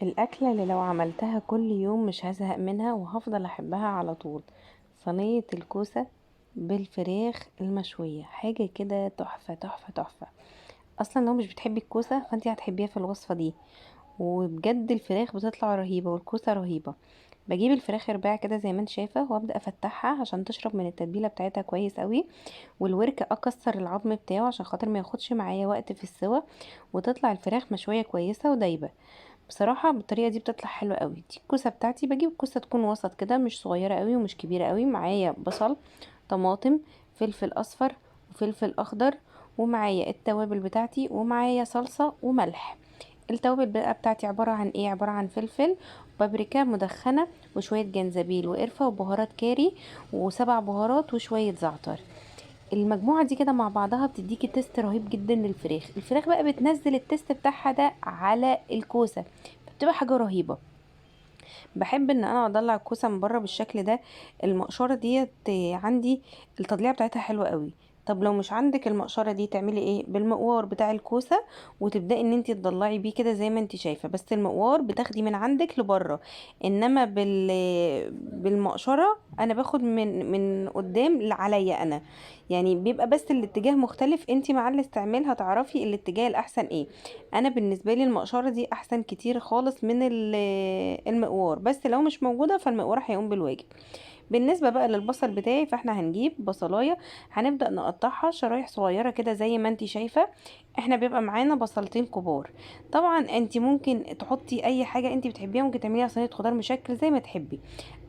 الأكلة اللي لو عملتها كل يوم مش هزهق منها وهفضل أحبها على طول، صينية الكوسة بالفراخ المشوية. حاجة كده تحفة تحفة تحفة. أصلا لو مش بتحبي الكوسة فانتي هتحبيها في الوصفة دي. وبجد الفراخ بتطلع رهيبة والكوسة رهيبة. بجيب الفراخ رباع كده زي ما انت شايفة وابدأ افتحها عشان تشرب من التتبيلة بتاعتها كويس قوي. والورك اكسر العظم بتاعه عشان خاطر ما ياخدش معايا وقت في السوا، وتطلع الفراخ مشوية كويسة ودايبة. بصراحة بالطريقة دي بتطلع حلوة قوي. دي الكوسة بتاعتي، بجيب كوسة تكون وسط كده، مش صغيرة قوي ومش كبيرة قوي. معايا بصل، طماطم، فلفل اصفر وفلفل اخضر، ومعايا التوابل بتاعتي، ومعايا صلصة وملح. التوابل بقى بتاعتي عبارة عن ايه؟ عبارة عن فلفل وبابريكا مدخنة وشوية جنزبيل وقرفة وبهارات كاري وسبع بهارات وشوية زعتر. المجموعة دي كده مع بعضها بتديكي تيست رهيب جدا للفراخ. الفراخ بقى بتنزل التيست بتاعها ده على الكوسة، بتبقى حاجة رهيبة. بحب ان انا اطلع الكوسه من بره بالشكل ده. المقشره ديت عندي التضليع بتاعتها حلوه قوي. طب لو مش عندك المقشره دي تعملي ايه؟ بالمقوار بتاع الكوسه وتبداي ان انت تضلعي بيه كده زي ما انت شايفه، بس المقوار بتاخدي من عندك لبره. انما بالمقشره انا باخد من قدام عليا انا. يعني بيبقى بس الاتجاه مختلف، انت مع الاستعمال هتعرفي الاتجاه الاحسن ايه. انا بالنسبه لي المقشره دي احسن كتير خالص من المقوار، بس لو مش موجوده فالمقوار هيقوم بالواجب. بالنسبة بقى للبصل بتاعي، فاحنا هنجيب بصلاية، هنبدأ نقطعها شرايح صغيرة كده زي ما انتي شايفة. احنا بيبقى معانا بصلتين كبار. طبعا انتي ممكن تحطي اي حاجة انتي بتحبيها، ممكن تعمليها صينية خضار مشكل زي ما تحبي.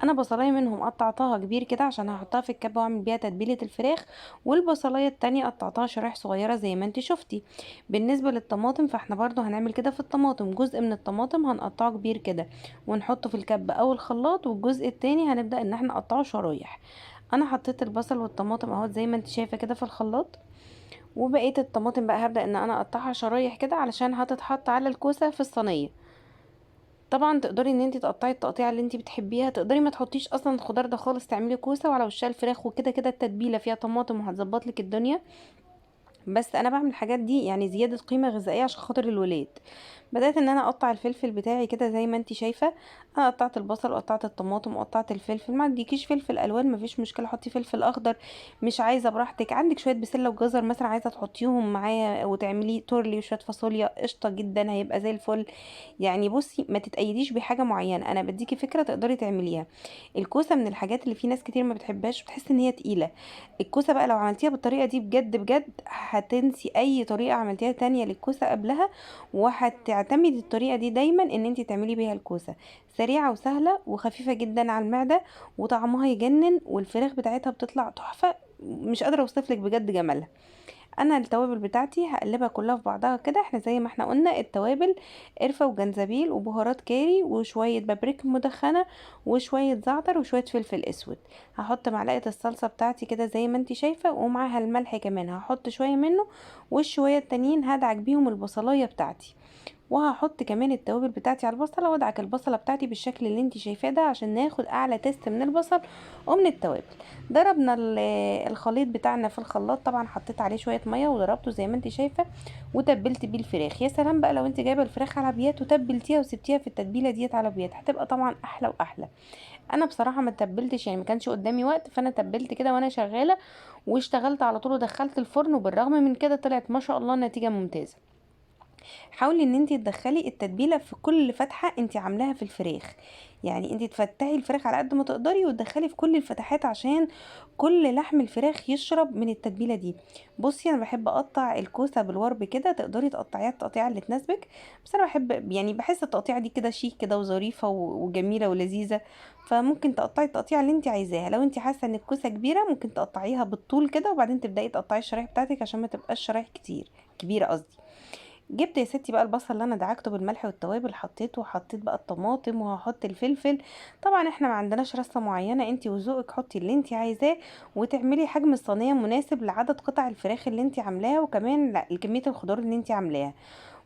انا بصلاية منهم قطعتها كبير كده عشان هحطها في الكبة واعمل بيها تتبيلة الفراخ، والبصلاية التانية قطعتها شرايح صغيرة زي ما انتي شفتي. بالنسبة للطماطم فاحنا برضو هنعمل كده في الطماطم، جزء من الطماطم هنقطعه كبير كده ونحطه في الكبة او الخلاط، والجزء التاني هنبدأ ان احنا نقطعه شرايح. انا حطيت البصل والطماطم اهوت زي ما انت شايفة كده في الخلاط، وبقية الطماطم بقى هبدأ ان انا اقطعها شرايح كده علشان هتتحط على الكوسة في الصينية. طبعا تقدري ان انت تقطعي التقطيعه اللي انت بتحبيها، تقدري ما تحطيش اصلا الخضار ده خالص، تعملي كوسه وعلى وشها الفراخ، وكده كده التتبيله فيها طماطم وهتظبط لك الدنيا. بس انا بعمل الحاجات دي يعني زياده قيمه غذائيه عشان خاطر الولاد. بدات ان انا اقطع الفلفل بتاعي كده زي ما انت شايفه. انا قطعت البصل وقطعت الطماطم وقطعت الفلفل. ما عندكيش فلفل الوان مفيش مشكله، حطي فلفل اخضر. مش عايزه براحتك. عندك شويه بسله وجزر مثلا عايزه تحطيهم معايا وتعملي تورلي وشويه فاصوليا، قشطه جدا هيبقى زي الفل. يعني بصي ما تتأيديش بحاجه معينه، انا بديكي فكره تقدري تعمليها. الكوسه من الحاجات اللي في ناس كتير ما بتحبهاش، بتحس ان هي تقيله. الكوسه بقى لو عملتيها بالطريقه دي بجد بجد هتنسي اي طريقه عملتيها تانية للكوسه قبلها، وهتعتمدي الطريقه دي دايما ان انت تعملي بيها الكوسه. سريعه وسهله وخفيفه جدا على المعده، وطعمها يجنن، والفراخ بتاعتها بتطلع تحفه. مش قادره اوصفلك بجد جمالها. انا التوابل بتاعتي هقلبها كلها في بعضها كده. احنا زي ما احنا قلنا التوابل قرفة وجنزبيل وبهارات كاري وشوية بابريكا مدخنة وشوية زعتر وشوية فلفل اسود. هحط معلقة الصلصة بتاعتي كده زي ما انتي شايفة، ومعاها الملح كمان هحط شوية منه، والشوية التانيين هدعك بيهم البصلاية بتاعتي. وهحط كمان التوابل بتاعتي على البصله، وادعك البصله بتاعتي بالشكل اللي انت شايفاه ده عشان ناخد اعلى تيست من البصل ومن التوابل. ضربنا الخليط بتاعنا في الخلاط. طبعا حطيت عليه شويه ميه وضربته زي ما انت شايفه، وتبلت بيه الفراخ. يا سلام بقى لو انت جايبه الفراخ على بيات وتبلتيها وسبتيها في التتبيله ديت على بيات، هتبقى طبعا احلى واحلى. انا بصراحه ما تبلتش، يعني ما كانش قدامي وقت، فانا تبلت كده وانا شغاله واشتغلت على طول ودخلت الفرن، وبالرغم من كده طلعت ما شاء الله نتيجه ممتازه. حاولي ان انت تدخلي التتبيله في كل فتحه انت عاملاها في الفراخ. يعني انت تفتحي الفراخ على قد ما تقدري وتدخلي في كل الفتحات عشان كل لحم الفراخ يشرب من التتبيله دي. بصي انا بحب اقطع الكوسه بالورب كده، تقدري تقطعيها التقطيعه اللي تناسبك. بس انا بحب يعني بحس التقطيعه دي كده شيك كده وظريفه وجميله ولذيذه. فممكن تقطعي التقطيعه اللي انت عايزاها. لو انت حاسه ان الكوسه كبيره ممكن تقطعيها بالطول كده، وبعدين تبداي تقطعي الشرايح بتاعتك عشان ما تبقاش شرايح كتير كبيره قصدي. جبت يا ستي بقى البصل اللي انا دعكته بالملح والتوابل، حطيته وحطيت بقى الطماطم وهحط الفلفل. طبعا احنا ما عندناش رصه معينه، انتي وذوقك حطي اللي انتي عايزاه، وتعملي حجم الصينيه مناسب لعدد قطع الفراخ اللي انتي عاملاها، وكمان كميه الخضار اللي انتي عاملاها.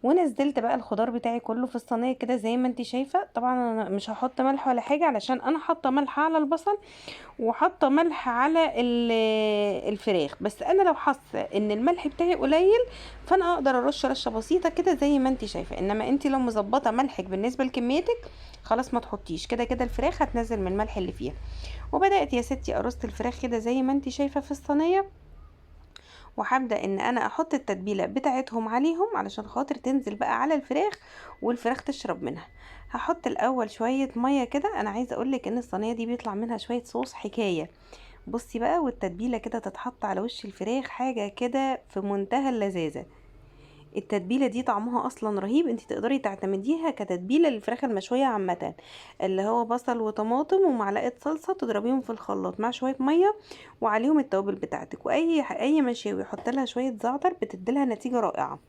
ونزلت بقى الخضار بتاعي كله في الصينيه كده زي ما انت شايفه. طبعا انا مش هحط ملح ولا حاجه علشان انا حاطه ملح على البصل وحاطه ملح على الفراخ، بس انا لو حاسه ان الملح بتاعي قليل فانا اقدر ارش رشه بسيطه كده زي ما انت شايفه. انما انت لو مظبطه ملحك بالنسبه لكميتك خلاص ما تحطيش، كده كده الفراخ هتنزل من الملح اللي فيها. وبدات يا ستي ارص الفراخ كده زي ما انت شايفه في الصينيه، وهبدا ان انا احط التتبيله بتاعتهم عليهم علشان خاطر تنزل بقى على الفراخ والفراخ تشرب منها. هحط الاول شويه ميه كده، انا عايزه اقولك ان الصينيه دي بيطلع منها شويه صوص حكايه. بصي بقى، والتتبيله كده تتحط على وش الفراخ حاجه كده في منتهى اللذاذه. التتبيله دي طعمها اصلا رهيب، انت تقدري تعتمديها كتتبيله للفراخ المشويه عامه، اللي هو بصل وطماطم ومعلقه صلصه تضربيهم في الخلاط مع شويه ميه وعليهم التوابل بتاعتك. واي مشاوي حط لها شويه زعتر بتديلها نتيجه رائعه.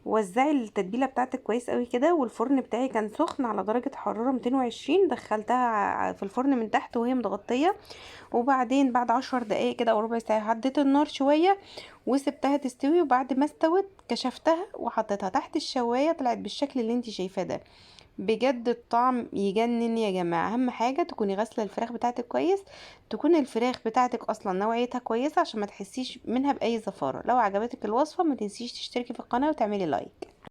وزعي التتبيله بتاعتك كويس قوي كده، والفرن بتاعي كان سخن على درجه حراره 220، دخلتها في الفرن من تحت وهي متغطيه. وبعدين بعد 10 دقايق كده او ربع ساعه هديت النار شويه وسبتها تستوي، وبعد ما استوت كشفتها وحطيتها تحت الشوايه طلعت بالشكل اللي انت شايفاه ده. بجد الطعم يجنن يا جماعه. اهم حاجه تكوني غاسله الفراخ بتاعتك كويس، تكون الفراخ بتاعتك اصلا نوعيتها كويسه عشان ما تحسيش منها باي زفاره. لو عجبتك الوصفه ما تنسيش تشتركي في القناه وتعملي لايك.